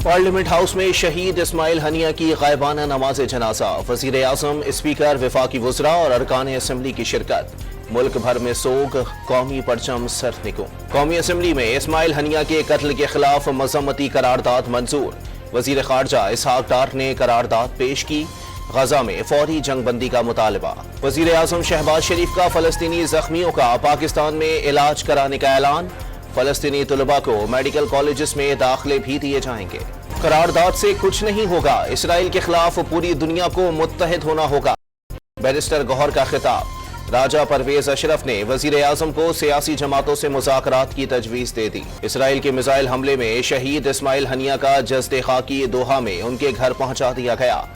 Parliament house में शहीद Ismail Haniyeh की गायबाना नमाज जनाजा, वजीर आजम, स्पीकर, वफाकी वज़रा और अरकान असम्बली की शिरकत। मुल्क भर में सोग, कौमी परचम सरनिगो। कौमी असम्बली में इस्माइल हनिया के कत्ल के खिलाफ मजम्मती करारदाद मंजूर। वजीर खारजा इसहाक डार ने करारदाद पेश की। गजा में फौरी जंगबंदी का मुतालबा। वजीर आजम शहबाज शरीफ का फलस्तीनी जख्मियों का पाकिस्तान में इलाज कराने का ऐलान। फलस्तीनी तलबा को मेडिकल कॉलेजेस में दाखिले भी दिए जाएंगे। करारदाद से कुछ नहीं होगा, इसराइल के खिलाफ पूरी दुनिया को मुत्तहिद होना होगा। बैरिस्टर गौहर का खिताब। राजा परवेज अशरफ ने वजीर आजम को सियासी जमातों से मुज़ाकरात की तजवीज दे दी। इसराइल के मिसाइल हमले में शहीद इस्माइल हनिया का जस्द खाकी दोहा में उनके घर पहुंचा दिया गया।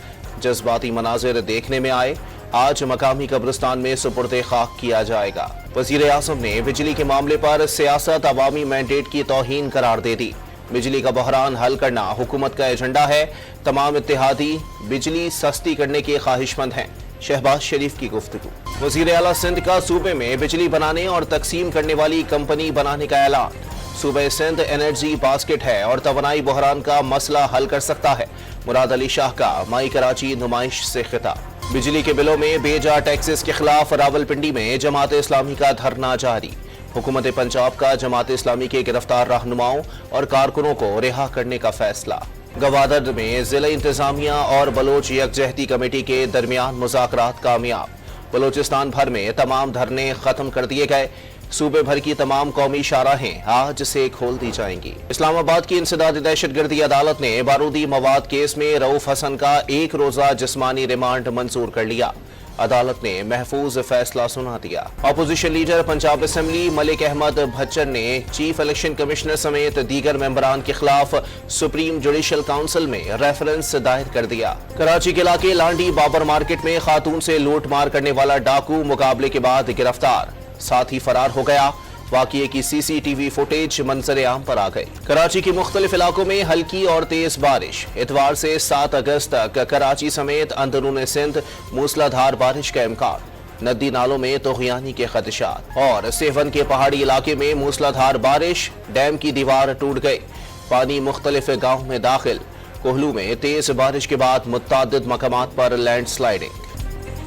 जज्बाती मनाजिर देखने में आए। आज मकामी कब्रिस्तान में सुपुर्दे खाक किया जाएगा। वजीर आजम ने बिजली के मामले पर सियासत अवामी मैंडेट की तौहीन करार दे दी। बिजली का बहरान हल करना हुकूमत का एजेंडा है। तमाम इत्तेहादी बिजली सस्ती करने के ख्वाहिशमंद हैं। शहबाज शरीफ की गुफ्तगू। वजीर आला सिंध का सूबे में बिजली बनाने और तकसीम करने वाली कंपनी बनाने का ऐलान। सूबे सिंध एनर्जी बास्केट है और तवानाई बहरान का मसला हल कर सकता है। मुराद अली शाह का माई कराची नुमाइश से खिताब। बिजली के बिलों में बेजा टैक्सेस के खिलाफ रावलपिंडी में जमात इस्लामी का धरना जारी। हुकूमत पंजाब का जमात इस्लामी के गिरफ्तार रहनुमाओं और कारकुनों को रिहा करने का फैसला। गवादर में जिला इंतजामिया और बलोच यकजहती कमेटी के दरमियान मुज़ाकरात कामयाब। बलोचिस्तान भर में तमाम धरने खत्म कर दिए गए। सूबे भर की तमाम कौमी शाहराहें आज से खोल दी जाएंगी। इस्लामाबाद की इंसदादी दहशतगर्दी अदालत ने बारूदी मवाद केस में रऊफ हसन का एक रोजा जिस्मानी रिमांड मंजूर कर लिया। अदालत ने महफूज फैसला सुना दिया। Opposition leader Punjab assembly Malik Ahmad Bhachar ने चीफ इलेक्शन कमिश्नर समेत दीगर मेंबरान के खिलाफ सुप्रीम जुडिशल काउंसिल में रेफरेंस दायर कर दिया। कराची के इलाके लांडी बाबर मार्केट में खातून से लूट मार करने वाला डाकू मुकाबले के बाद गिरफ्तार, साथ ही फरार हो गया। वाक़ये की सीसीटीवी फुटेज मंजर आम पर आ गई। कराची के मुख्तलिफ इलाकों में हल्की और तेज बारिश। इतवार से 7 अगस्त तक कराची समेत अंदरून सिंध मूसलाधार बारिश का इम्कान। नदी नालों में तोग़यानी के खदशात। और सेवन के पहाड़ी इलाके में मूसलाधार बारिश, डैम की दीवार टूट गई। पानी मुख्तलिफ गाँव में दाखिल। कोहलू में तेज बारिश के बाद मुत्तादिद मकामात पर लैंड स्लाइडिंग।